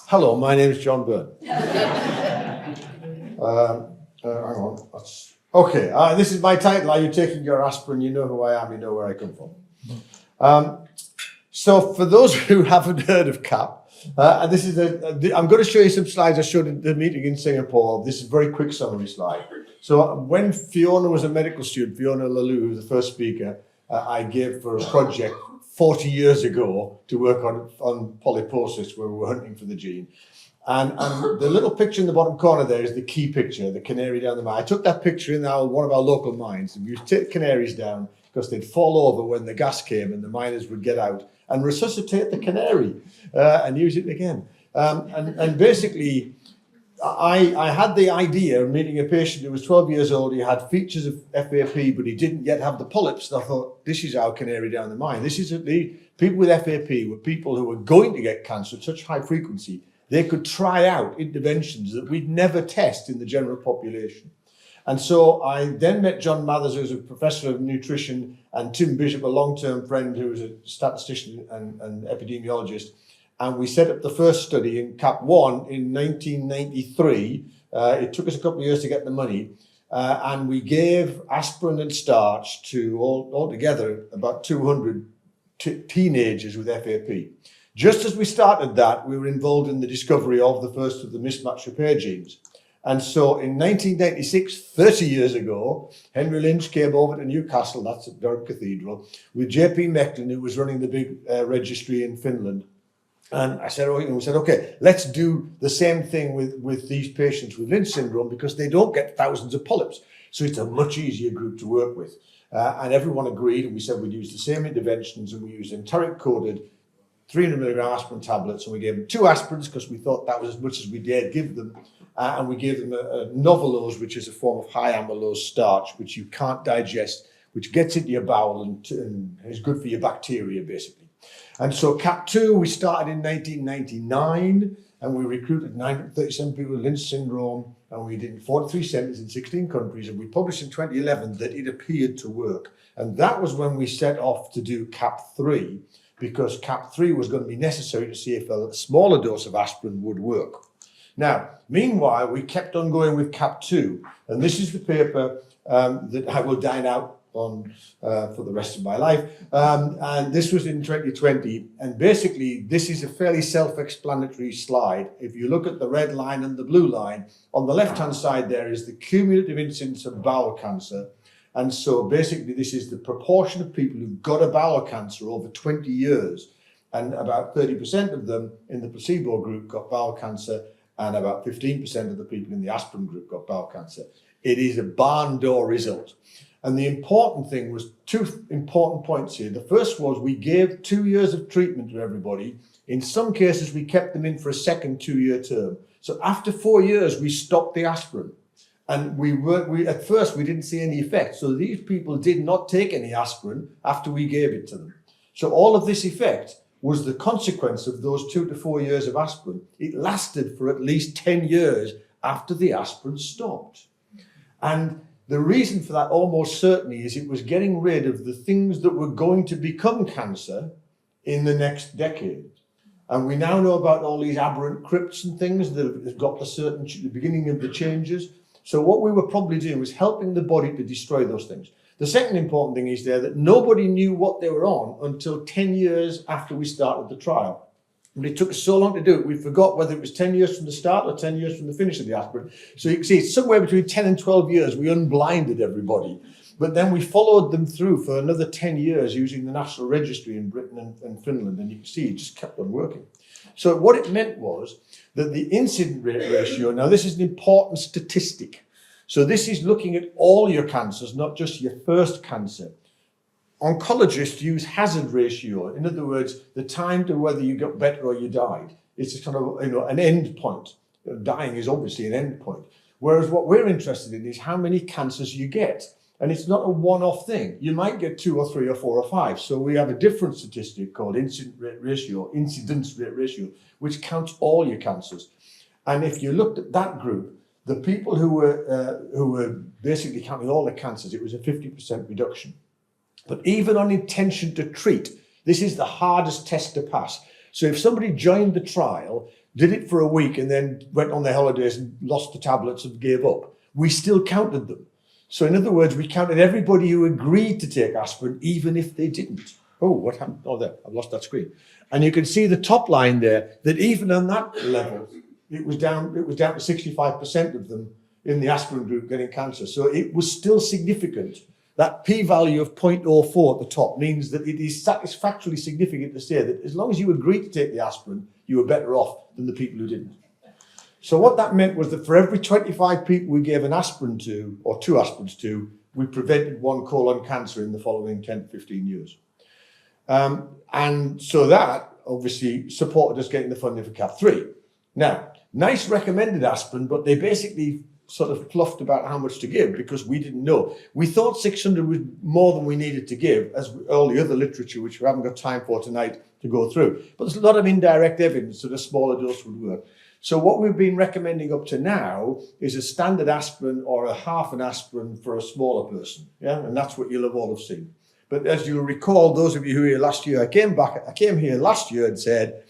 Hello, my name is John Burn. Hang on. Okay, this is my title. Are you taking your aspirin? You know who I am, you know where I come from. So for those who haven't heard of CAP, and this is I'm going to show you some slides I showed at the meeting in Singapore. This is a very quick summary slide. So when Fiona was a medical student, Fiona Lalou, who was the first speaker, I gave for a project 40 years ago to work on polyposis, where we were hunting for the gene. And the little picture in the bottom corner there is the key picture, the canary down the mine. I took that picture in one of our local mines, and we used to take canaries down because they'd fall over when the gas came, and the miners would get out and resuscitate the canary and use it again. And basically, I had the idea of meeting a patient who was 12 years old. He had features of FAP, but he didn't yet have the polyps. And I thought, this is our canary down the mine. This is the people with FAP were people who were going to get cancer at such high frequency, they could try out interventions that we'd never test in the general population. And so I then met John Mathers, who's a professor of nutrition, and Tim Bishop, a long-term friend who was a statistician and epidemiologist. And we set up the first study in CAP1 in 1993. It took us a couple of years to get the money. And we gave aspirin and starch to altogether about 200 teenagers with FAP. Just as we started that, we were involved in the discovery of the first of the mismatch repair genes. And so in 1996, 30 years ago, Henry Lynch came over to Newcastle, that's at Durham Cathedral, with JP Mecklin, who was running the big registry in Finland. And I said, we said, okay, let's do the same thing with these patients with Lynch syndrome, because they don't get thousands of polyps. So it's a much easier group to work with. And everyone agreed, and we said we'd use the same interventions, and we used enteric-coated 300 milligram aspirin tablets, and we gave them 2 aspirins because we thought that was as much as we dared give them. And we gave them a novolose, which is a form of high amylose starch, which you can't digest, which gets into your bowel and is good for your bacteria, basically. And so CAP2, we started in 1999, and we recruited 937 people with Lynch syndrome, and we did in 43 centers in 16 countries, and we published in 2011 that it appeared to work. And that was when we set off to do CAP3, because CAP3 was going to be necessary to see if a smaller dose of aspirin would work. Now, meanwhile, we kept on going with CAP2, and this is the paper that I will dine out on for the rest of my life. And this was in 2020, and basically this is a fairly self-explanatory slide. If you look at the red line and the blue line, on the left-hand side there is the cumulative incidence of bowel cancer. And so basically this is the proportion of people who've got a bowel cancer over 20 years. And about 30% of them in the placebo group got bowel cancer, and about 15% of the people in the aspirin group got bowel cancer. It is a barn door result. And the important thing was 2 important points here. The first was we gave 2 years of treatment to everybody. In some cases, we kept them in for a second 2-year term. So after 4 years, we stopped the aspirin. And at first we didn't see any effect. So these people did not take any aspirin after we gave it to them. So all of this effect was the consequence of those 2 to 4 years of aspirin. It lasted for at least 10 years after the aspirin stopped. And the reason for that almost certainly is it was getting rid of the things that were going to become cancer in the next decade. And we now know about all these aberrant crypts and things that have got the beginning of the changes. So what we were probably doing was helping the body to destroy those things. The second important thing is there that nobody knew what they were on until 10 years after we started the trial. And it took us so long to do it, we forgot whether it was 10 years from the start or 10 years from the finish of the aspirin. So you can see it's somewhere between 10 and 12 years we unblinded everybody. But then we followed them through for another 10 years using the National Registry in Britain and Finland. And you can see it just kept on working. So what it meant was that the incident rate ratio, now this is an important statistic. So this is looking at all your cancers, not just your first cancer. Oncologists use hazard ratio. In other words, the time to whether you got better or you died. It's a kind of, an end point. Dying is obviously an end point. Whereas what we're interested in is how many cancers you get. And it's not a one-off thing. You might get 2 or 3 or 4 or 5. So we have a different statistic called incidence rate ratio, which counts all your cancers. And if you looked at that group, the people who were basically counting all the cancers, it was a 50% reduction. But even on intention to treat, this is the hardest test to pass. So if somebody joined the trial, did it for a week and then went on their holidays and lost the tablets and gave up, we still counted them. So in other words, we counted everybody who agreed to take aspirin, even if they didn't. Oh, what happened? Oh, there, I've lost that screen. And you can see the top line there, that even on that level, it was down to 65% of them in the aspirin group getting cancer. So it was still significant. That p-value of 0.04 at the top means that it is satisfactorily significant to say that as long as you agreed to take the aspirin, you were better off than the people who didn't. So what that meant was that for every 25 people we gave an aspirin to, or 2 aspirins to, we prevented 1 colon cancer in the following 10 to 15 years. And so that obviously supported us getting the funding for CaPP3. Now, NICE recommended aspirin, but they basically sort of fluffed about how much to give because we didn't know. We thought 600 was more than we needed to give, as all the other literature, which we haven't got time for tonight to go through. But there's a lot of indirect evidence that a smaller dose would work. So what we've been recommending up to now is a standard aspirin or a half an aspirin for a smaller person. Yeah, and that's what you'll have all have seen. But as you'll recall, those of you who were here last year, I came here last year and said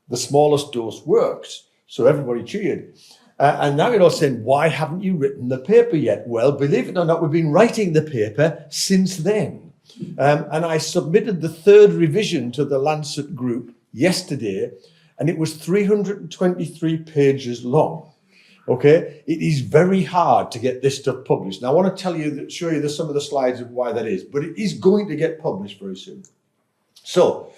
the smallest dose works. So everybody cheered. And now you're all saying, why haven't you written the paper yet? Well, believe it or not, we've been writing the paper since then. And I submitted the 3rd revision to the Lancet group yesterday, and it was 323 pages long. Okay, it is very hard to get this stuff published. Now, I want to show you some of the slides of why that is, but it is going to get published very soon. So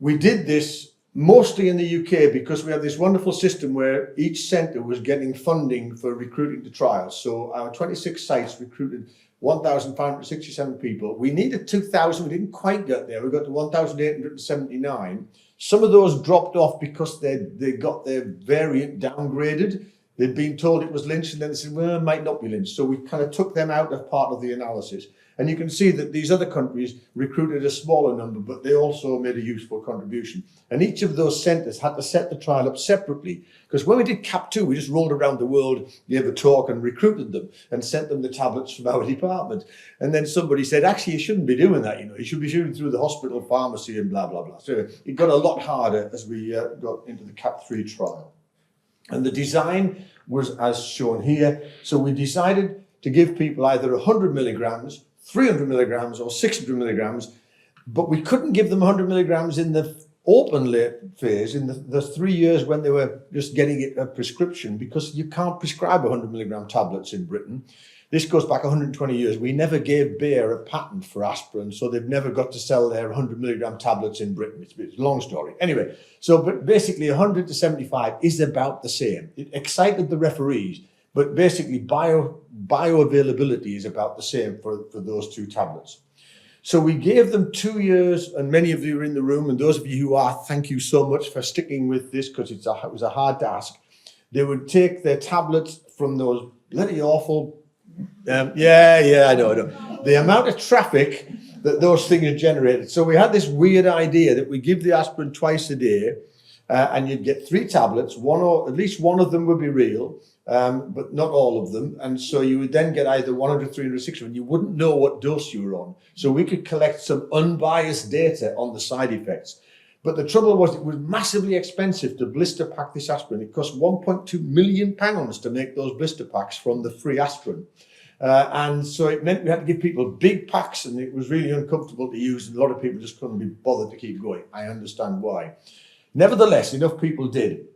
we did this mostly in the UK because we have this wonderful system where each centre was getting funding for recruiting to trials. So our 26 sites recruited 1,567 people. We needed 2,000. We didn't quite get there. We got to 1,879. Some of those dropped off because they got their variant downgraded. They'd been told it was Lynch, and then they said, well, it might not be Lynch. So we kind of took them out as part of the analysis. And you can see that these other countries recruited a smaller number, but they also made a useful contribution. And each of those centres had to set the trial up separately, because when we did CaPP2, we just rolled around the world, gave a talk and recruited them and sent them the tablets from our department. And then somebody said, actually, you shouldn't be doing that. You should be shooting through the hospital pharmacy and blah, blah, blah. So it got a lot harder as we got into the CaPP3 trial. And the design was as shown here. So we decided to give people either 100 milligrams, 300 milligrams or 600 milligrams, but we couldn't give them 100 milligrams in the open phase, in the 3 years when they were just getting it a prescription, because you can't prescribe 100 milligram tablets in Britain. This goes back 120 years. We never gave Bayer a patent for aspirin, so they've never got to sell their 100 milligram tablets in Britain. It's a long story. Anyway, so but basically 100 to 75 is about the same. It excited the referees, but basically bioavailability is about the same for those 2 tablets. So we gave them 2 years, and many of you are in the room, and those of you who are, thank you so much for sticking with this, because it was a hard task. They would take their tablets from those bloody awful, I know. The amount of traffic that those things generated. So we had this weird idea that we give the aspirin twice a day, and you'd get 3 tablets, at least one of them would be real, but not all of them. And so you would then get either 100, 300, 600, and you wouldn't know what dose you were on. So we could collect some unbiased data on the side effects. But the trouble was it was massively expensive to blister pack this aspirin. It cost £1.2 million to make those blister packs from the free aspirin. And so it meant we had to give people big packs, and it was really uncomfortable to use. And a lot of people just couldn't be bothered to keep going. I understand why. Nevertheless, enough people did,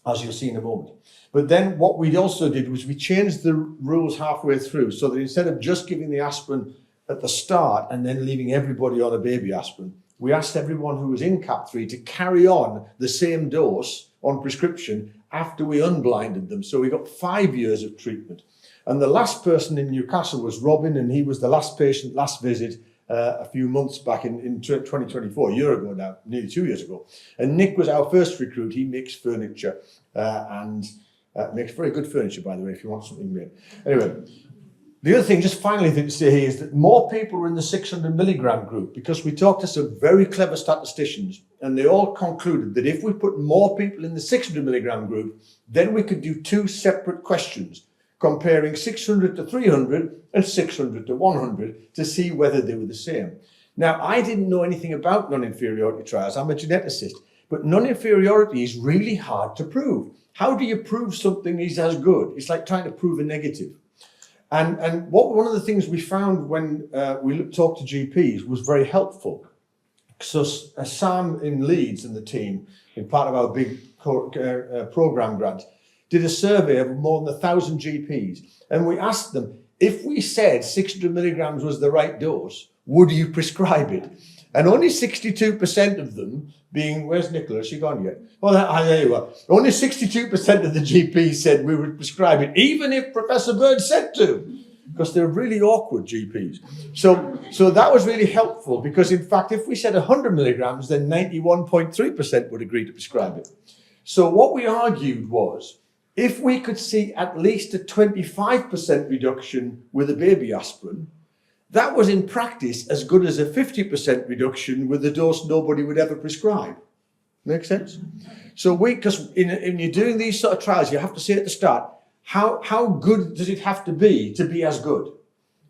as you'll see in a moment. But then what we also did was we changed the rules halfway through, so that instead of just giving the aspirin at the start and then leaving everybody on a baby aspirin, we asked everyone who was in CaPP3 to carry on the same dose on prescription after we unblinded them. So we got 5 years of treatment. And the last person in Newcastle was Robin, and he was the last patient, last visit, a few months back in 2024, a year ago now, nearly 2 years ago. And Nick was our first recruit. He makes furniture and makes very good furniture, by the way, if you want something made. Anyway, the other thing, just finally to say here, is that more people were in the 600 milligram group, because we talked to some very clever statisticians, and they all concluded that if we put more people in the 600 milligram group, then we could do 2 separate questions, comparing 600 to 300 and 600 to 100 to see whether they were the same. Now, I didn't know anything about non-inferiority trials. I'm a geneticist. But non-inferiority is really hard to prove. How do you prove something is as good? It's like trying to prove a negative. And one of the things we found when we talked to GPs was very helpful. So Sam in Leeds and the team, in part of our big program grant, did a survey of more than 1,000 GPs. And we asked them, if we said 600 milligrams was the right dose, would you prescribe it? And only 62% of them being, where's Nicola? Has she gone yet? Oh, there you are. Only 62% of the GPs said we would prescribe it, even if Professor Burn said to, because they're really awkward GPs. So that was really helpful because, in fact, if we said 100 milligrams, then 91.3% would agree to prescribe it. So what we argued was, if we could see at least a 25% reduction with a baby aspirin, that was in practice as good as a 50% reduction with a dose nobody would ever prescribe. Make sense? So because in you're doing these sort of trials, you have to say at the start, how good does it have to be as good?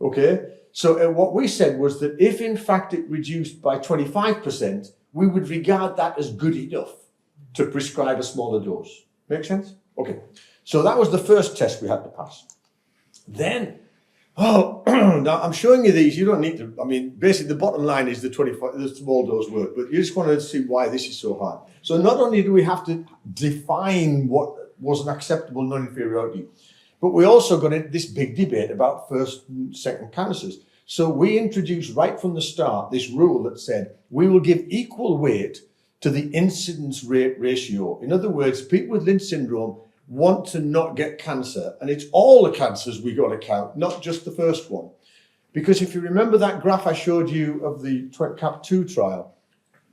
Okay? So what we said was that if in fact it reduced by 25%, we would regard that as good enough to prescribe a smaller dose. Make sense? Okay. So that was the first test we had to pass. Then, now I'm showing you these. You don't need to, I mean, basically the bottom line is the small dose work, but you just want to see why this is so hard. So not only do we have to define what was an acceptable non-inferiority, but we also got into this big debate about first and second cancers. So we introduced right from the start this rule that said we will give equal weight to the incidence rate ratio. In other words, people with Lynch syndrome want to not get cancer, and it's all the cancers we got to count, not just the first one. Because if you remember that graph I showed you of the CaPP3 trial,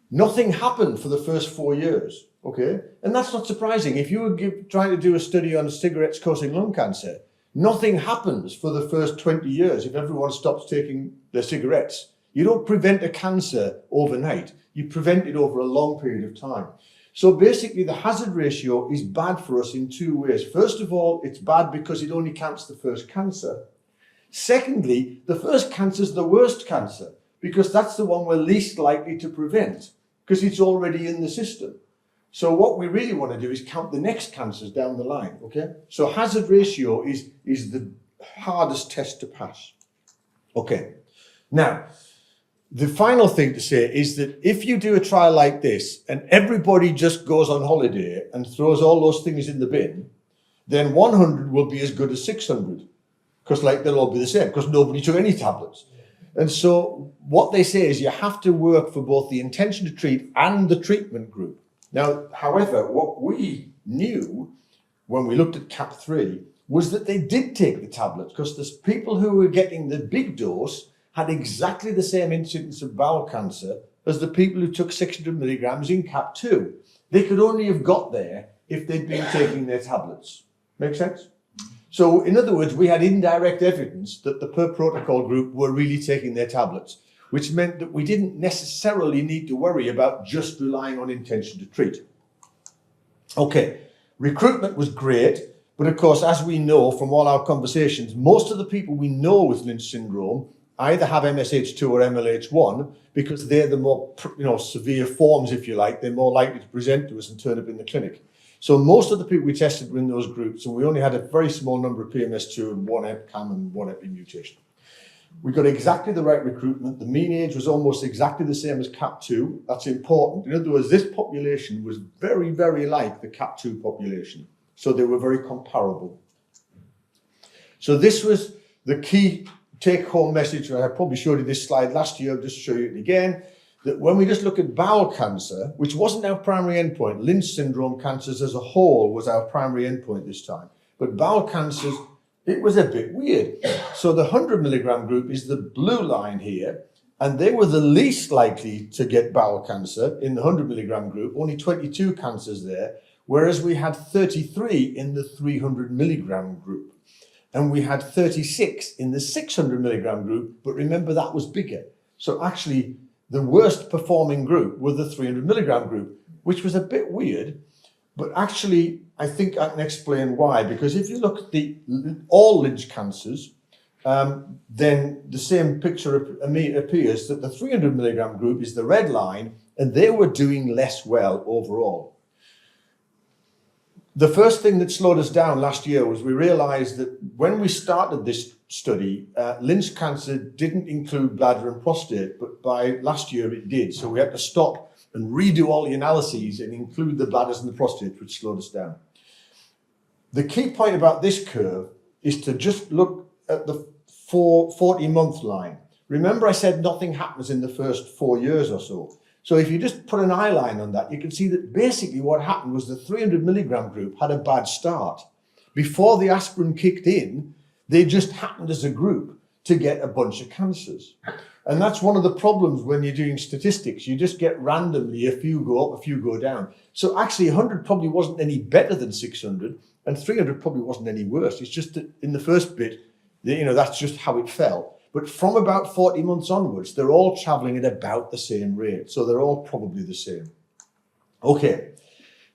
nothing happened for the first 4 years, okay? And that's not surprising. If you were trying to do a study on cigarettes causing lung cancer, nothing happens for the first 20 years if everyone stops taking their cigarettes. You don't prevent a cancer overnight. You prevent it over a long period of time. So basically the hazard ratio is bad for us in two ways. First of all, it's bad because it only counts the first cancer. Secondly, the first cancer is the worst cancer because that's the one we're least likely to prevent because it's already in the system. So what we really want to do is count the next cancers down the line, okay? So hazard ratio is the hardest test to pass. Okay, now, the final thing to say is that if you do a trial like this and everybody just goes on holiday and throws all those things in the bin, then 100 will be as good as 600 because like they'll all be the same because nobody took any tablets. And so what they say is you have to work for both the intention to treat and the treatment group. Now, however, what we knew when we looked at CaPP3 was that they did take the tablets because the people who were getting the big dose had exactly the same incidence of bowel cancer as the people who took 600 milligrams in CaPP2. They could only have got there if they'd been taking their tablets. Make sense? So in other words, we had indirect evidence that the per protocol group were really taking their tablets, which meant that we didn't necessarily need to worry about just relying on intention to treat. Okay, recruitment was great, but of course, as we know from all our conversations, most of the people we know with Lynch syndrome either have MSH2 or MLH1 because they're the more severe forms, if you like. They're more likely to present to us and turn up in the clinic. So most of the people we tested were in those groups, and we only had a very small number of PMS2 and one EPCAM and one EPI mutation. We got exactly the right recruitment. The mean age was almost exactly the same as CaPP2. That's important. In other words, this population was very, very like the CaPP2 population. So they were very comparable. So this was the key take-home message. I probably showed you this slide last year. I'll just show you it again. That when we just look at bowel cancer, which wasn't our primary endpoint, Lynch syndrome cancers as a whole was our primary endpoint this time. But bowel cancers, it was a bit weird. So the 100 milligram group is the blue line here, and they were the least likely to get bowel cancer in the 100 milligram group, only 22 cancers there, whereas we had 33 in the 300 milligram group. And we had 36 in the 600 milligram group, but remember that was bigger. So actually the worst performing group were the 300 milligram group, which was a bit weird, but actually I think I can explain why. Because if you look at all Lynch cancers, then the same picture appears that the 300 milligram group is the red line and they were doing less well overall. The first thing that slowed us down last year was we realized that when we started this study, Lynch cancer didn't include bladder and prostate, but by last year it did. So we had to stop and redo all the analyses and include the bladders and the prostate, which slowed us down. The key point about this curve is to just look at the 40-month line. Remember I said nothing happens in the first 4 years or so. So if you just put an eye line on that, you can see that basically what happened was the 300 milligram group had a bad start. Before the aspirin kicked in, they just happened as a group to get a bunch of cancers. And that's one of the problems when you're doing statistics. You just get randomly a few go up, a few go down. So actually 100 probably wasn't any better than 600, and 300 probably wasn't any worse. It's just that in the first bit, that's just how it fell. But from about 40 months onwards, they're all traveling at about the same rate. So they're all probably the same. Okay.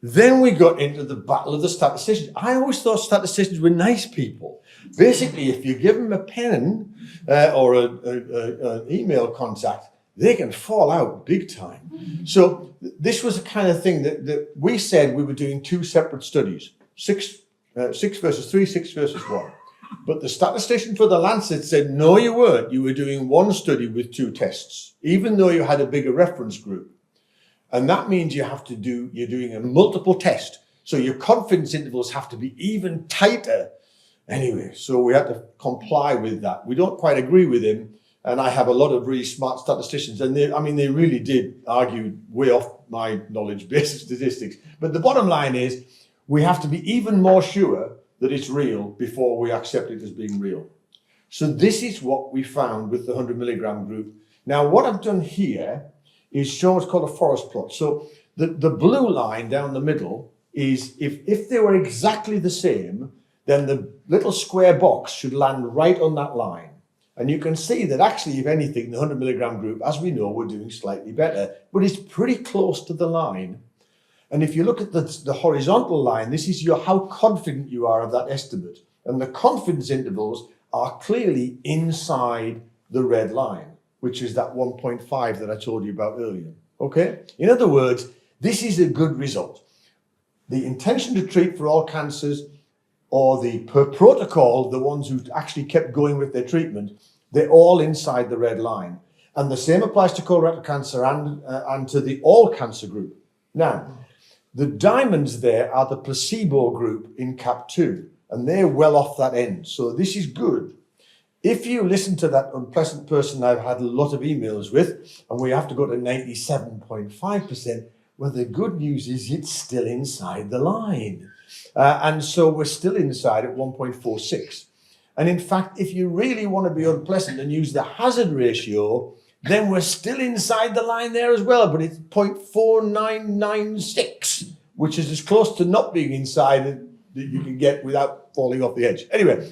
Then we got into the battle of the statisticians. I always thought statisticians were nice people. Basically, if you give them a pen or an email contact, they can fall out big time. So this was the kind of thing that we said we were doing two separate studies, 6 versus 3, 6 versus 1. But the statistician for the Lancet said, no, you weren't. You were doing one study with 2 tests, even though you had a bigger reference group. And that means you're doing a multiple test. So your confidence intervals have to be even tighter. Anyway, so we had to comply with that. We don't quite agree with him. And I have a lot of really smart statisticians. And they really did argue way off my knowledge base of statistics. But the bottom line is we have to be even more sure that it's real before we accept it as being real. So this is what we found with the 100 milligram group. Now, what I've done here is show what's called a forest plot. So the blue line down the middle is if they were exactly the same, then the little square box should land right on that line. And you can see that actually, if anything, the 100 milligram group, as we know, we're doing slightly better, but it's pretty close to the line. And if you look at the horizontal line, this is how confident you are of that estimate. And the confidence intervals are clearly inside the red line, which is that 1.5 that I told you about earlier. Okay? In other words, this is a good result. The intention to treat for all cancers, or the per protocol, the ones who actually kept going with their treatment, they're all inside the red line. And the same applies to colorectal cancer and to the all cancer group. Now, the diamonds there are the placebo group in CaPP3, and they're well off that end. So this is good. If you listen to that unpleasant person I've had a lot of emails with, and we have to go to 97.5%, well, the good news is it's still inside the line. And so we're still inside at 1.46. And in fact, if you really want to be unpleasant and use the hazard ratio, then we're still inside the line there as well, but it's 0.4996, which is as close to not being inside that you can get without falling off the edge. Anyway,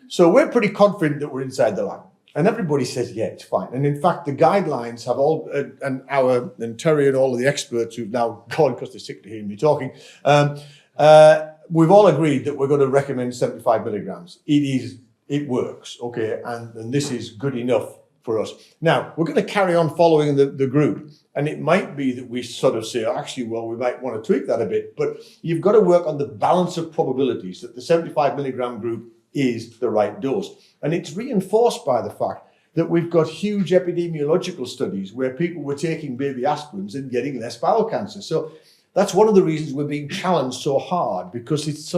so we're pretty confident that we're inside the line. And everybody says, yeah, it's fine. And in fact, the guidelines have all, and Terry and all of the experts who've now gone because they're sick to hearing me talking, we've all agreed that we're going to recommend 75 milligrams. It works, okay? And this is good enough for us. Now, we're going to carry on following the group. And it might be that we sort of say, actually, well, we might want to tweak that a bit. But you've got to work on the balance of probabilities that the 75 milligram group is the right dose. And it's reinforced by the fact that we've got huge epidemiological studies where people were taking baby aspirins and getting less bowel cancer. So that's one of the reasons we're being challenged so hard, because it's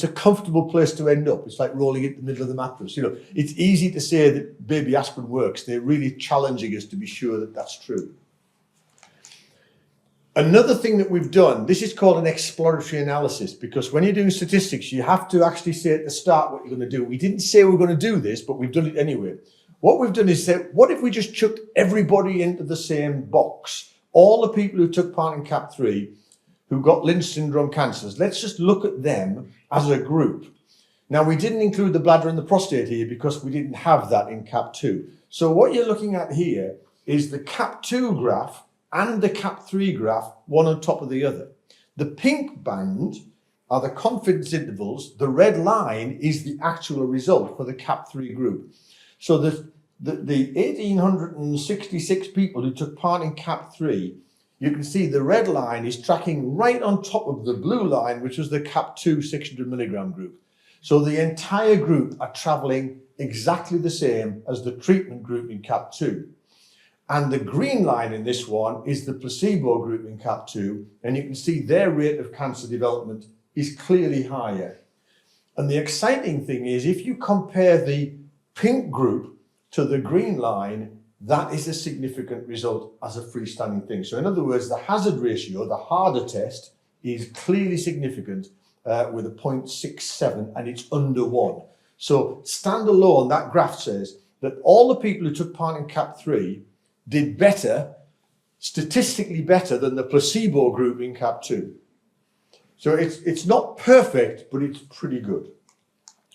a comfortable place to end up. It's like rolling it in the middle of the mattress. It's easy to say that baby aspirin works. They're really challenging us to be sure that that's true. Another thing that we've done, this is called an exploratory analysis, because when you're doing statistics, you have to actually say at the start what you're going to do. We didn't say we're going to do this, but we've done it anyway. What we've done is say, what if we just chucked everybody into the same box? All the people who took part in CaPP3 who got Lynch syndrome cancers, let's just look at them as a group. Now, we didn't include the bladder and the prostate here because we didn't have that in CaPP2. So what you're looking at here is the CaPP2 graph and the CaPP3 graph, one on top of the other. The pink band are the confidence intervals. The red line is the actual result for the CaPP3 group. So the 1,866 people who took part in CaPP3 you can see the red line is tracking right on top of the blue line, which was the CaPP2 600 milligram group. So the entire group are traveling exactly the same as the treatment group in CaPP2. And the green line in this one is the placebo group in CaPP2, and you can see their rate of cancer development is clearly higher. And the exciting thing is, if you compare the pink group to the green line, that is a significant result as a freestanding thing. So in other words, the hazard ratio, the harder test, is clearly significant with a 0.67, and it's under 1. So standalone, that graph says that all the people who took part in CaPP3 did better, statistically better than the placebo group in CaPP2. So it's not perfect, but it's pretty good.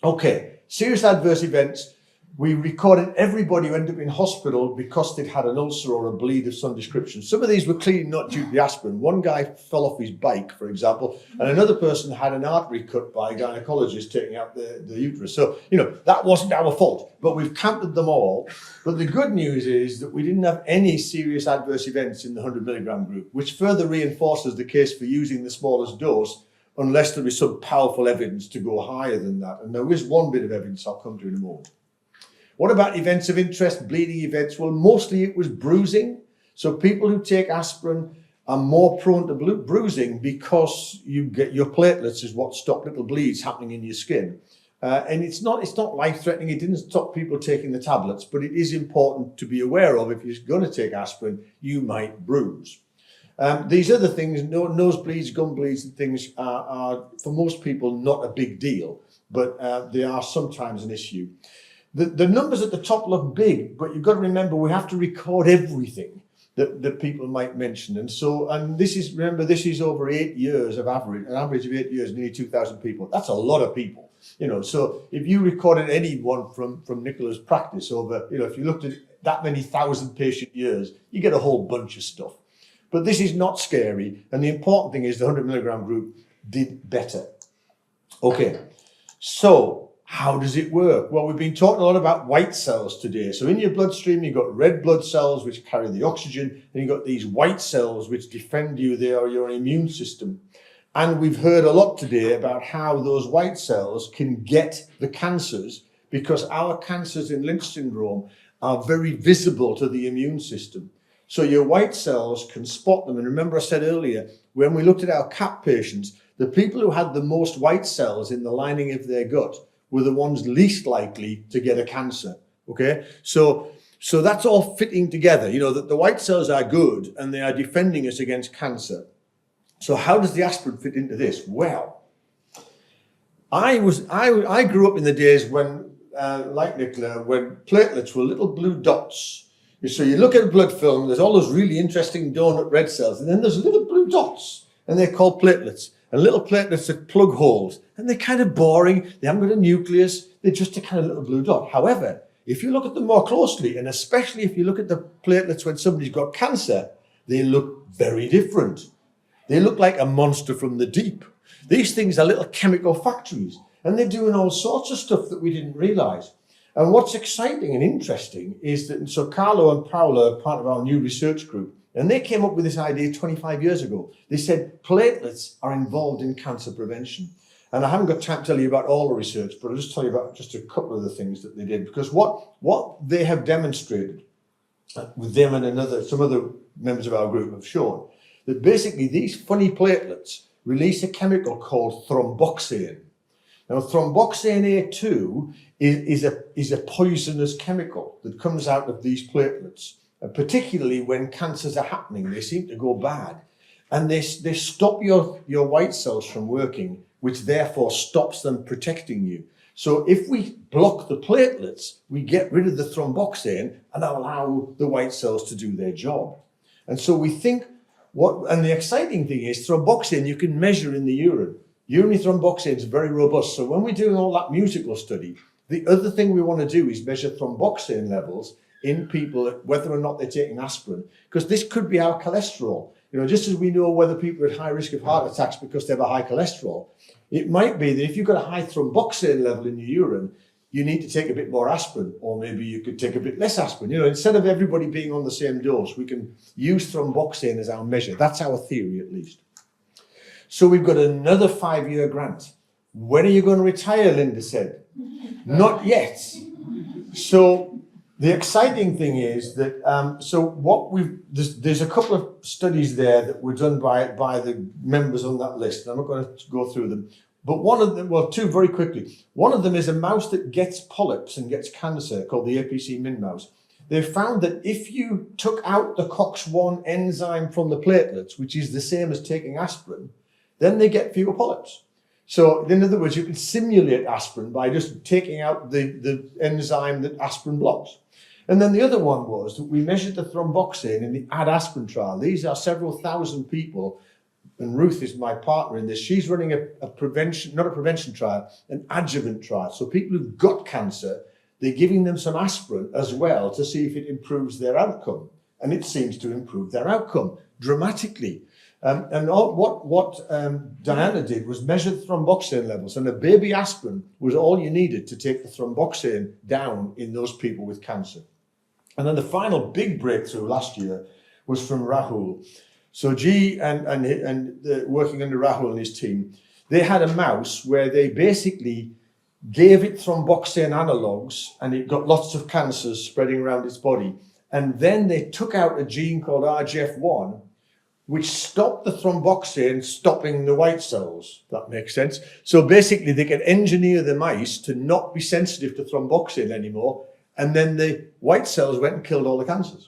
Okay, serious adverse events. We recorded everybody who ended up in hospital because they'd had an ulcer or a bleed of some description. Some of these were clearly not due to the aspirin. One guy fell off his bike, for example, and another person had an artery cut by a gynecologist taking out the uterus. So, that wasn't our fault, but we've counted them all. But the good news is that we didn't have any serious adverse events in the 100 milligram group, which further reinforces the case for using the smallest dose, unless there is some powerful evidence to go higher than that. And there is one bit of evidence I'll come to in a moment. What about events of interest, bleeding events? Well, mostly it was bruising. So people who take aspirin are more prone to bruising because you get your platelets is what stop little bleeds happening in your skin. And it's not life-threatening. It didn't stop people taking the tablets, but it is important to be aware of. If you're going to take aspirin, you might bruise. These other things, nosebleeds, gum bleeds and things are for most people not a big deal, but they are sometimes an issue. The numbers at the top look big, but you've got to remember we have to record everything that people might mention. And this is over 8 years of average, an average of 8 years, nearly 2,000 people. That's a lot of people, So if you recorded anyone from Nicola's practice over, if you looked at that many thousand patient years, you get a whole bunch of stuff. But this is not scary. And the important thing is the 100 milligram group did better. Okay, so how does it work? Well, we've been talking a lot about white cells today. So in your bloodstream, you've got red blood cells, which carry the oxygen, and you've got these white cells, which defend you. They are your immune system. And we've heard a lot today about how those white cells can get the cancers, because our cancers in Lynch syndrome are very visible to the immune system. So your white cells can spot them. And remember I said earlier, when we looked at our CAP patients, the people who had the most white cells in the lining of their gut were the ones least likely to get a cancer, okay? So that's all fitting together, that the white cells are good and they are defending us against cancer. So how does the aspirin fit into this? Well, I grew up in the days when, like Nicola, when platelets were little blue dots. So you look at a blood film, there's all those really interesting donut red cells, and then there's little blue dots, and they're called platelets. And little platelets are plug holes, and they're kind of boring. They haven't got a nucleus. They're just a kind of little blue dot. However, if you look at them more closely, and especially if you look at the platelets when somebody's got cancer, they look very different. They look like a monster from the deep. These things are little chemical factories, and they're doing all sorts of stuff that we didn't realize. And what's exciting and interesting is that, so Carlo and Paola are part of our new research group, and they came up with this idea 25 years ago. They said platelets are involved in cancer prevention. And I haven't got time to tell you about all the research, but I'll just tell you about just a couple of the things that they did. Because what they have demonstrated with them and some other members of our group have shown that basically these funny platelets release a chemical called thromboxane. Now, thromboxane A2 is a poisonous chemical that comes out of these platelets. And particularly when cancers are happening, they seem to go bad. And they stop your white cells from working, which therefore stops them protecting you. So if we block the platelets, we get rid of the thromboxane and allow the white cells to do their job. And so we think, and the exciting thing is thromboxane you can measure in the urine. Urinary thromboxane is very robust. So when we're doing all that musical study, the other thing we want to do is measure thromboxane levels in people, whether or not they're taking aspirin, because this could be our cholesterol. Just as we know whether people are at high risk of heart attacks because they have a high cholesterol, it might be that if you've got a high thromboxane level in your urine, you need to take a bit more aspirin, or maybe you could take a bit less aspirin. Instead of everybody being on the same dose, we can use thromboxane as our measure. That's our theory, at least. So we've got another 5-year grant. When are you going to retire, Linda said. Not yet. So the exciting thing is that, there's a couple of studies there that were done by the members on that list. I'm not going to go through them. But one of them, well, two very quickly. One of them is a mouse that gets polyps and gets cancer called the APC-Min mouse. They found that if you took out the COX-1 enzyme from the platelets, which is the same as taking aspirin, then they get fewer polyps. So in other words, you can simulate aspirin by just taking out the enzyme that aspirin blocks. And then the other one was that we measured the thromboxane in the aspirin trial. These are several thousand people. And Ruth is my partner in this. She's running a prevention, not a prevention trial, an adjuvant trial. So people who've got cancer, they're giving them some aspirin as well to see if it improves their outcome. And it seems to improve their outcome dramatically. What Diana did was measure the thromboxane levels, and a baby aspirin was all you needed to take the thromboxane down in those people with cancer. And then the final big breakthrough last year was from Rahul. So G and working under Rahul and his team, they had a mouse where they basically gave it thromboxane analogues, and it got lots of cancers spreading around its body. And then they took out a gene called RGF1, which stopped the thromboxane stopping the white cells. That makes sense. So basically they can engineer the mice to not be sensitive to thromboxane anymore. And then the white cells went and killed all the cancers.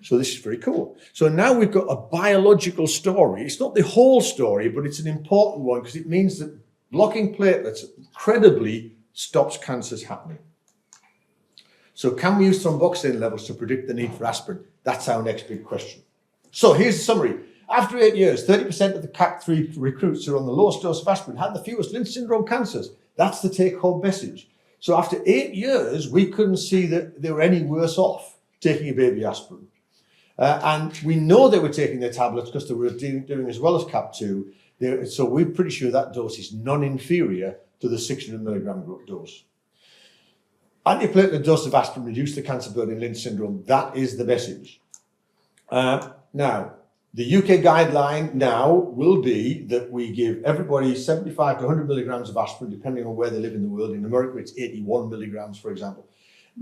So this is very cool. So now we've got a biological story. It's not the whole story, but it's an important one because it means that blocking platelets credibly stops cancers happening. So can we use thromboxane levels to predict the need for aspirin? That's our next big question. So here's the summary. After 8 years, 30% of the CaPP3 recruits who are on the lowest dose of aspirin had the fewest Lynch syndrome cancers. That's the take-home message. So after 8 years, we couldn't see that they were any worse off taking a baby aspirin. And we know they were taking their tablets because they were doing as well as CaPP2. So we're pretty sure that dose is non-inferior to the 600 milligram dose. Antiplatelet dose of aspirin reduced the cancer burden in Lynch syndrome. That is the message. Now, the UK guideline now will be that we give everybody 75 to 100 milligrams of aspirin, depending on where they live in the world. In America, it's 81 milligrams, for example.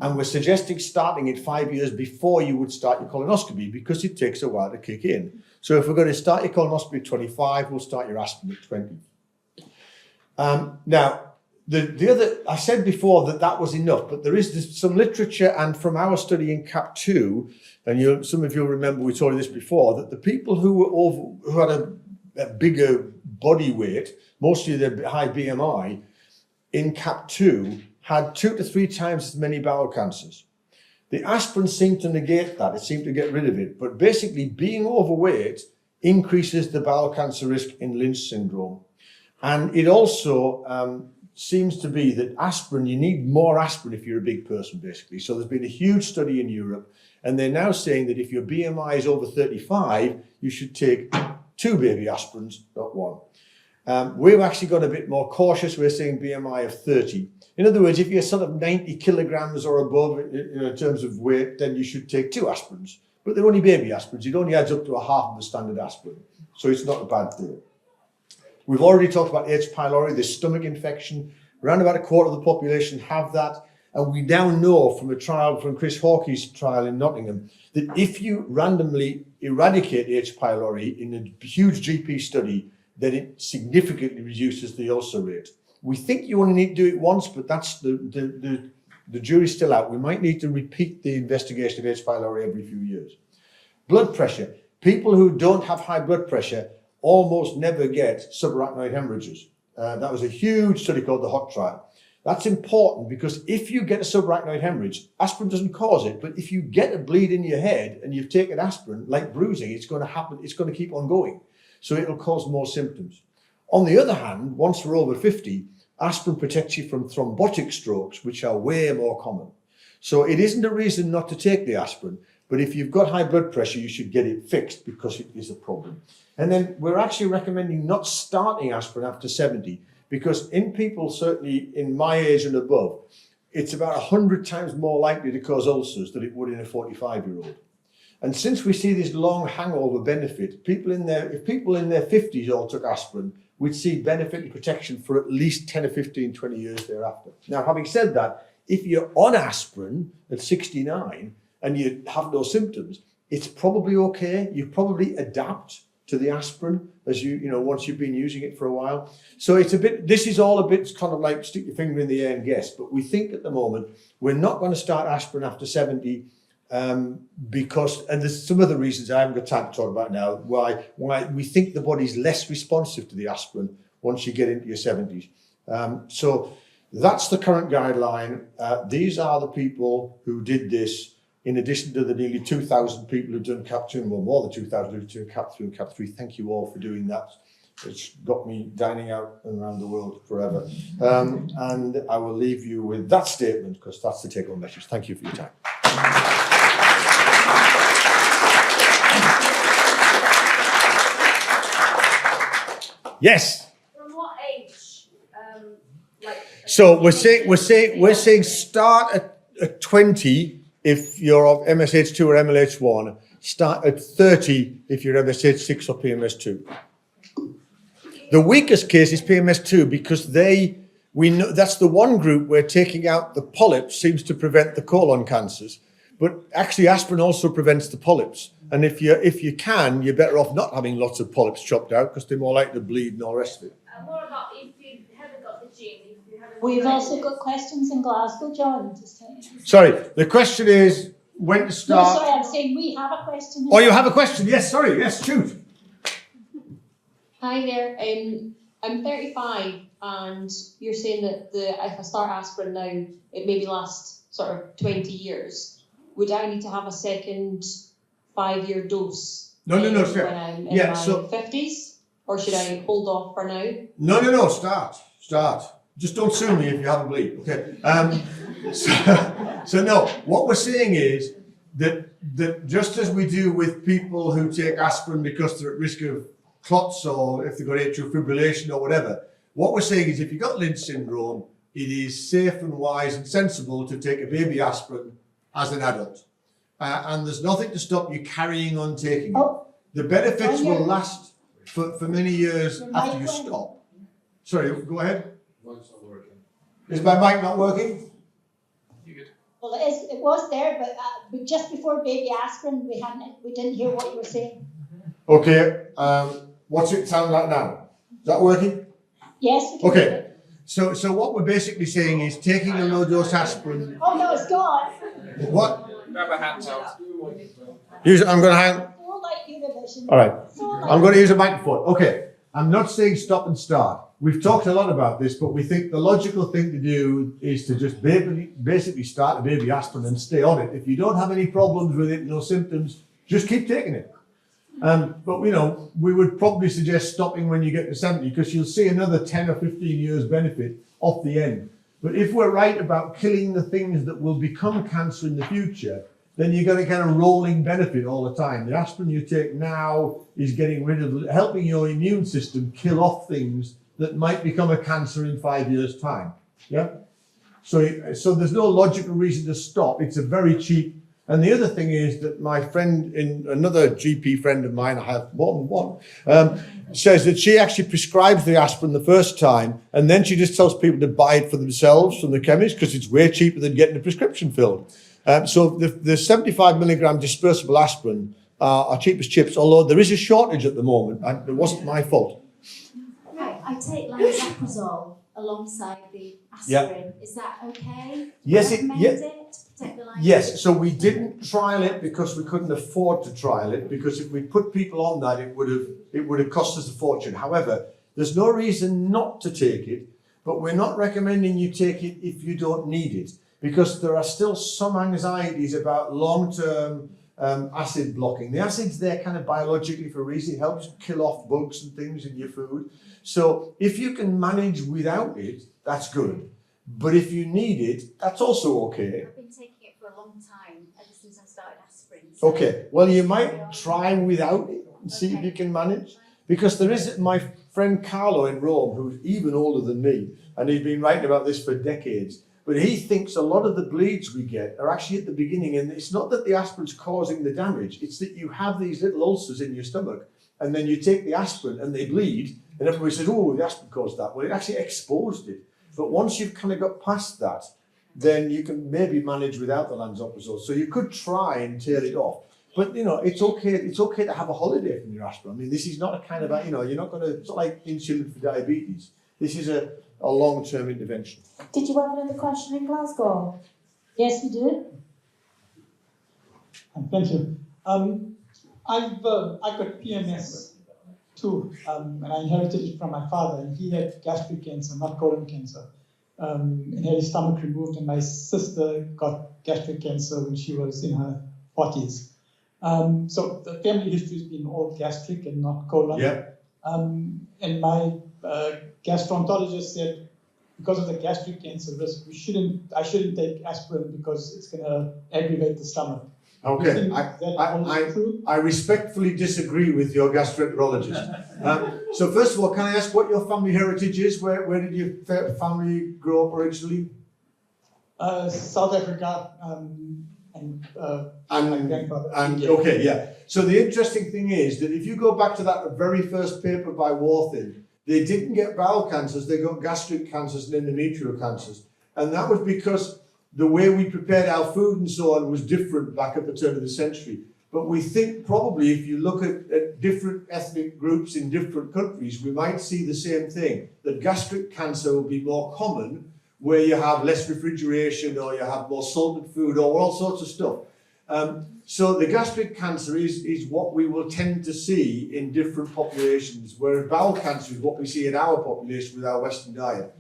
And we're suggesting starting it 5 years before you would start your colonoscopy because it takes a while to kick in. So if we're going to start your colonoscopy at 25, we'll start your aspirin at 20. Now, the other, I said before that was enough, but there is some literature, and from our study in CaPP2, and some of you remember we told you this before, that the people who had a bigger body weight, mostly the high BMI, in CaPP2 had 2 to 3 times as many bowel cancers. The aspirin seemed to negate that. It seemed to get rid of it. But basically, being overweight increases the bowel cancer risk in Lynch syndrome. And it also seems to be that aspirin, you need more aspirin if you're a big person, basically. So there's been a huge study in Europe, and they're now saying that if your BMI is over 35, you should take 2 baby aspirins, not 1. We've actually got a bit more cautious. We're saying BMI of 30. In other words, if you're sort of 90 kilograms or above in terms of weight, then you should take 2 aspirins. But they're only baby aspirins. It only adds up to a half of the standard aspirin. So it's not a bad deal. We've already talked about H. pylori, this stomach infection. Around about a quarter of the population have that. And we now know from a trial, from Chris Hawkey's trial in Nottingham, that if you randomly eradicate H. pylori in a huge GP study, then it significantly reduces the ulcer rate. We think you only need to do it once, but that's the jury's still out. We might need to repeat the investigation of H. pylori every few years. Blood pressure. People who don't have high blood pressure almost never get subarachnoid hemorrhages. That was a huge study called the HOT trial. That's important because if you get a subarachnoid hemorrhage, aspirin doesn't cause it, but if you get a bleed in your head and you've taken aspirin, like bruising, it's going to happen, it's going to keep on going. So it'll cause more symptoms. On the other hand, once we're over 50, aspirin protects you from thrombotic strokes, which are way more common. So it isn't a reason not to take the aspirin, but if you've got high blood pressure, you should get it fixed because it is a problem. And then we're actually recommending not starting aspirin after 70, because in people, certainly in my age and above, it's about 100 times more likely to cause ulcers than it would in a 45-year-old. And since we see this long hangover benefit, if people in their 50s all took aspirin, we'd see benefit and protection for at least 10 or 15, 20 years thereafter. Now, having said that, if you're on aspirin at 69 and you have no symptoms, it's probably okay. You probably adapt to the aspirin as once you've been using it for a while. So this is all a bit kind of like stick your finger in the air and guess, but we think at the moment we're not going to start aspirin after 70 because, and there's some other reasons I haven't got time to talk about now, why we think the body's less responsive to the aspirin once you get into your 70s. So that's the current guideline. These are the people who did this, in addition to the nearly 2,000 people who've done CaPP2, well, more than 2,000 who've done CaPP2 and CaPP3. Thank you all for doing that. It's got me dining out and around the world forever. And I will leave you with that statement because that's the take-home message. Thank you for your time. Yes. From what age? So we're saying start at 20 if you're of MSH2 or MLH1. Start at 30 if you're MSH6 or PMS2. The weakest case is PMS2 because we know that's the one group where taking out the polyps seems to prevent the colon cancers. But actually aspirin also prevents the polyps. And if you can, you're better off not having lots of polyps chopped out because they're more likely to bleed and all the rest of it. What about if you haven't got the gene? We've also got questions in Glasgow, John. Sorry, the question is when to start. No, sorry, I'm saying we have a question. Oh, you have a question? Yes, sorry, yes, shoot. Hi there. I'm 35, and you're saying that if I start aspirin now, it maybe lasts sort of 20 years. Would I need to have a second 5-year dose? No, sir. When I'm in my 50s, or should I hold off for now? No. Start. Just don't sue me if you have a bleed. Okay. So no. What we're saying is that just as we do with people who take aspirin because they're at risk of clots or if they've got atrial fibrillation or whatever, what we're saying is if you've got Lynch syndrome, it is safe and wise and sensible to take a baby aspirin as an adult. And there's nothing to stop you carrying on taking it. The benefits will last for many years after you stop. Sorry, go ahead. Mic's not working. Is my mic not working? You good? Well, it was there, but just before baby aspirin, we didn't hear what you were saying. Okay. What's it sound like now? Is that working? Yes. We can hear Okay. it. So what we're basically saying is taking a low dose aspirin. Oh no, it's gone. What? Grab a hand out. I'm going to hang. So like Univision. All right. So like I'm going to use a microphone. Okay. I'm not saying stop and start. We've talked a lot about this, but we think the logical thing to do is to just basically start a baby aspirin and stay on it. If you don't have any problems with it, no symptoms, just keep taking it. But we would probably suggest stopping when you get to 70 because you'll see another 10 or 15 years benefit off the end. But if we're right about killing the things that will become cancer in the future, then you're going to get a rolling benefit all the time. The aspirin you take now is helping your immune system kill off things that might become a cancer in 5 years' time. Yeah. So there's no logical reason to stop. It's a very cheap. And the other thing is that my friend, another GP friend of mine, I have more than one, says that she actually prescribes the aspirin the first time, and then she just tells people to buy it for themselves from the chemist because it's way cheaper than getting a prescription filled. So the 75 milligram dispersible aspirin are cheap as chips, although there is a shortage at the moment, and it wasn't my fault. Right, I take lansoprazole alongside the aspirin. Is that okay? Yes, it to protect the life? Yes, so we didn't trial it because we couldn't afford to trial it, because if we put people on that, it would have cost us a fortune. However, there's no reason not to take it, but we're not recommending you take it if you don't need it, because there are still some anxieties about long-term acid blocking. The acid's there kind of biologically for a reason. It helps kill off bugs and things in your food. So if you can manage without it, that's good. But if you need it, that's also okay. I've been taking it for a long time, ever since I started aspirin. So Okay, well, you might try without it and see if you can manage. Because there is my friend Carlo in Rome, who's even older than me, and he's been writing about this for decades. But he thinks a lot of the bleeds we get are actually at the beginning, and it's not that the aspirin's causing the damage, it's that you have these little ulcers in your stomach, and then you take the aspirin and they bleed, and everybody says, oh, the aspirin caused that. Well, it actually exposed it. But once you've kind of got past that, then you can maybe manage without the lansoprazole. So you could try and tail it off. But, you know, it's okay to have a holiday from your aspirin. I mean, this is not a kind of, you know, you're not going to, it's not like insulin for diabetes. This is a long-term intervention. Did you have another question in Glasgow? Yes, we did. Thank you. I've got PMS too, and I inherited it from my father, and he had gastric cancer, not colon cancer, and had his stomach removed, and my sister got gastric cancer when she was in her 40s. So the family history has been all gastric and not colon. Yeah. And my gastroenterologist said, because of the gastric cancer risk, I shouldn't take aspirin because it's going to aggravate the stomach. Okay, True? I respectfully disagree with your gastroenterologist. So first of all, can I ask what your family heritage is? Where did your family grow up originally? South Africa, and my grandfather. Okay, yeah. So the interesting thing is that if you go back to that very first paper by Warthin, they didn't get bowel cancers, they got gastric cancers and endometrial cancers. And that was because the way we prepared our food and so on was different back at the turn of the century. But we think probably if you look at different ethnic groups in different countries, we might see the same thing, that gastric cancer will be more common where you have less refrigeration or you have more salted food or all sorts of stuff. So the gastric cancer is what we will tend to see in different populations, whereas bowel cancer is what we see in our population with our Western diet.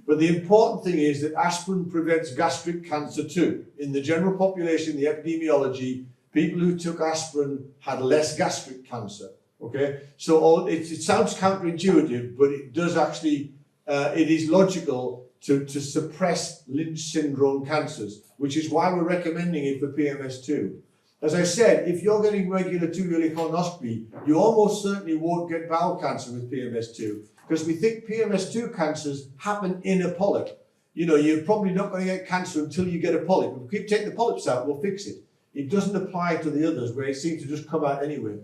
But the important thing is that aspirin prevents gastric cancer too. In the general population, the epidemiology, people who took aspirin had less gastric cancer. Okay, so it sounds counterintuitive, but it does actually, it is logical to suppress Lynch syndrome cancers, which is why we're recommending it for PMS2. As I said, if you're getting regular 2-yearly colonoscopy, you almost certainly won't get bowel cancer with PMS2, because we think PMS2 cancers happen in a polyp. You know, you're probably not going to get cancer until you get a polyp. If we keep taking the polyps out, we'll fix it. It doesn't apply to the others where it seems to just come out anyway.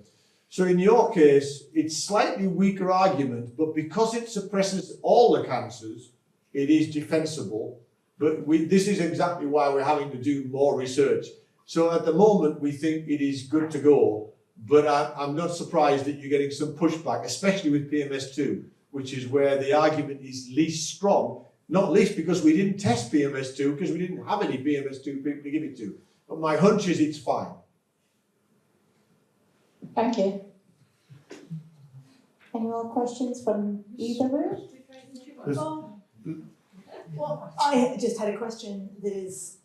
So in your case, it's slightly weaker argument, but because it suppresses all the cancers, it is defensible. But this is exactly why we're having to do more research. So at the moment, we think it is good to go, but I'm not surprised that you're getting some pushback, especially with PMS2, which is where the argument is least strong, not least because we didn't test PMS2, because we didn't have any PMS2 people to give it to. But my hunch is it's fine. Thank you. Any more questions from either room? Well, I just had a question that is,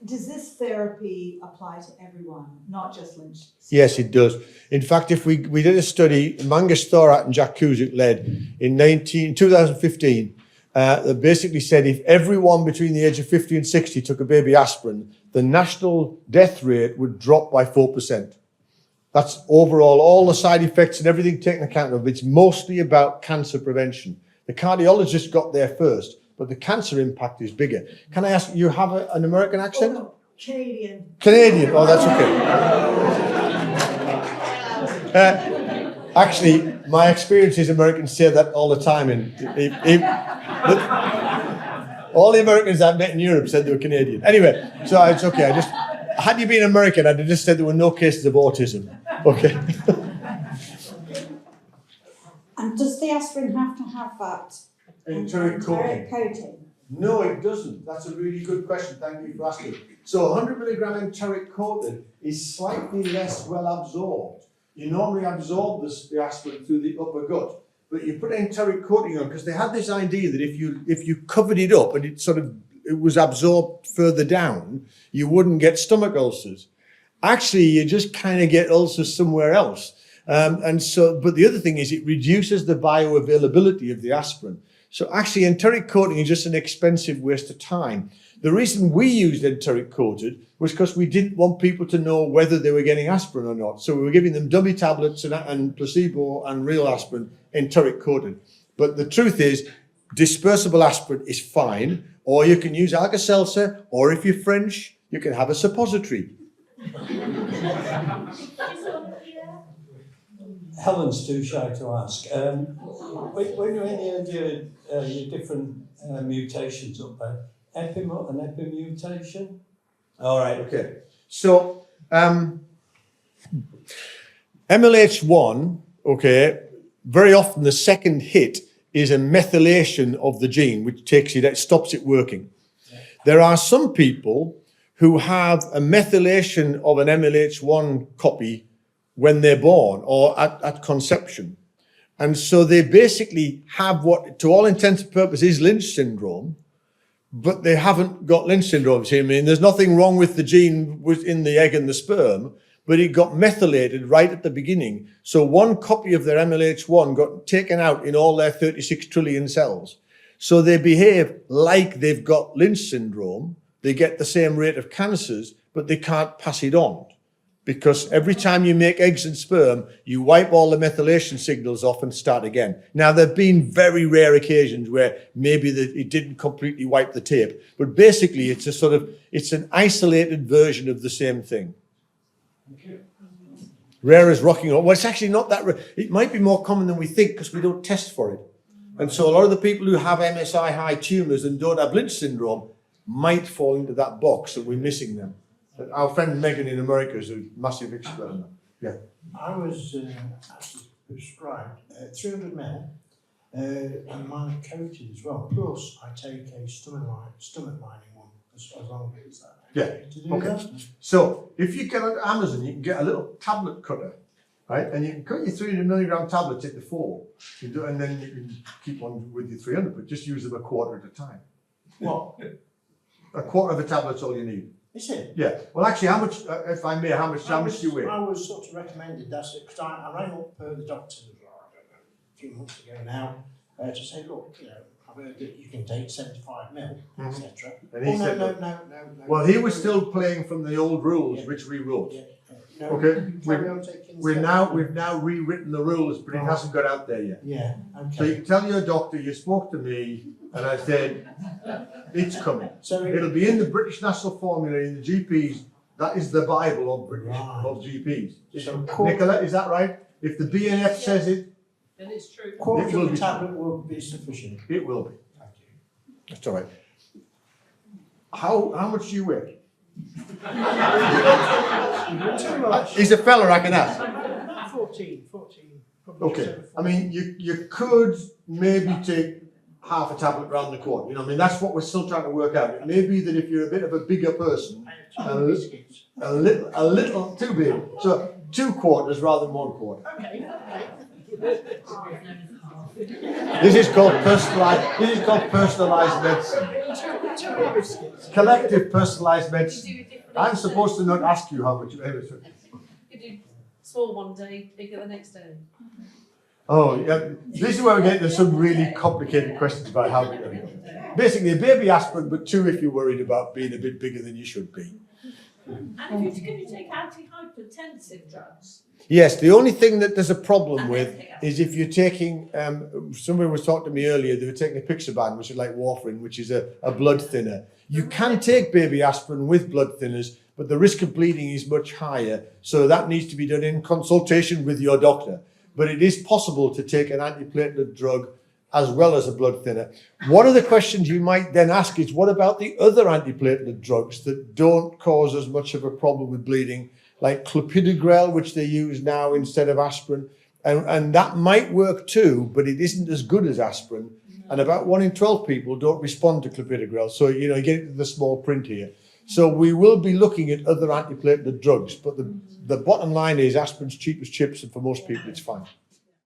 does this therapy apply to everyone, not just Lynch? Yes, it does. In fact, if we did a study, Mangus Thorat and Jack Cusick led in 2015, that basically said if everyone between the age of 50 and 60 took a baby aspirin, the national death rate would drop by 4%. That's overall, all the side effects and everything taken account of. It's mostly about cancer prevention. The cardiologist got there first, but the cancer impact is bigger. Can I ask, you have an American accent? Oh, no. Canadian. Canadian, oh, that's okay. Actually, my experience is Americans say that all the time. And all the Americans I've met in Europe said they were Canadian. Anyway, so it's okay. Had you been American, I'd have just said there were no cases of autism. Okay. And does the aspirin have to have that Enteric coating? coating? No, it doesn't. That's a really good question. Thank you for asking. So 100 milligram enteric coated is slightly less well absorbed. You normally absorb the aspirin through the upper gut, but you put enteric coating on because they had this idea that if you covered it up and it was absorbed further down, you wouldn't get stomach ulcers. Actually, you just kind of get ulcers somewhere else. But the other thing is it reduces the bioavailability of the aspirin. So actually enteric coating is just an expensive waste of time. The reason we used enteric coated was because we didn't want people to know whether they were getting aspirin or not. So we were giving them dummy tablets and placebo and real aspirin enteric coated. But the truth is, dispersible aspirin is fine, or you can use Alka-Seltzer, or if you're French, you can have a suppository. Helen's too shy to ask. When you're in your different mutations up there, an epimutation? All right, okay. So, MLH1, okay, very often the second hit is a methylation of the gene, which takes it, stops it working. Yeah. There are some people who have a methylation of an MLH1 copy when they're born or at conception. And so they basically have what, to all intents and purposes, is Lynch syndrome, but they haven't got Lynch syndrome. I mean, there's nothing wrong with the gene within the egg and the sperm, but it got methylated right at the beginning. So one copy of their MLH1 got taken out in all their 36 trillion cells. So they behave like they've got Lynch syndrome. They get the same rate of cancers, but they can't pass it on. Because every time you make eggs and sperm, you wipe all the methylation signals off and start again. Now, there have been very rare occasions where maybe it didn't completely wipe the tape, but basically it's an isolated version of the same thing. Rare as rocking on. Well, it's actually not that rare. It might be more common than we think because we don't test for it. And so a lot of the people who have MSI high tumours and don't have Lynch syndrome might fall into that box and we're missing them. Our friend Megan in America is a massive expert on that. Yeah. I was actually prescribed 300 ml and mine coated as well. Plus, I take a stomach lining one as long as that. Yeah. Okay. So if you get on Amazon, you can get a little tablet cutter, right? And you can cut your 300 milligram tablets into 4, and then you can keep on with your 300, but just use them a quarter at a time. What? A quarter of a tablet's all you need. Is it? Yeah. Well, actually, how much, if I may, how much do you weigh? I was sort of recommended, that's it, because I rang up the doctor, I don't know, a few months ago now, to say, look, you know, I've heard that you can take 75 mil, etc. And he said, no. Well, he was still playing from the old rules, which we wrote. No, okay. We've now rewritten the rules, but it hasn't got out there yet. Yeah. Okay. So you can tell your doctor you spoke to me, and I said it's coming. So it'll be in the British National Formula in the GPs. That is the Bible of British of GPs. So Nicola, is that right? If the BNF says it, then it's true. Quarter of the tablet will be sufficient. It will be. Thank you. That's all right. How much do you weigh? He's a fella, I can ask. 14. Okay. I mean, you could maybe take half a tablet round the corner. You know, I mean, that's what we're still trying to work out. It may be that if you're a bit of a bigger person, a little too big. So 2 quarters rather than 1 quarter. Okay. This is called personalized medicine. Collective personalized medicine. I'm supposed to not ask you how much you ever took. You do small one day, bigger the next day. Oh, yeah. This is where we get into some really complicated questions about how big are you. Basically, a baby aspirin, but 2 if you're worried about being a bit bigger than you should be. And if you take antihypertensive drugs? Yes, the only thing that there's a problem with is if you're taking, somebody was talking to me earlier, they were taking a Pixaban, which is like warfarin, which is a blood thinner. You can take baby aspirin with blood thinners, but the risk of bleeding is much higher. So that needs to be done in consultation with your doctor. But it is possible to take an antiplatelet drug as well as a blood thinner. One of the questions you might then ask is, what about the other antiplatelet drugs that don't cause as much of a problem with bleeding, like clopidogrel, which they use now instead of aspirin? And that might work too, but it isn't as good as aspirin. And about 1 in 12 people don't respond to clopidogrel. So, you know, you get into the small print here. So we will be looking at other antiplatelet drugs, but the bottom line is aspirin's cheap as chips, and for most people it's fine.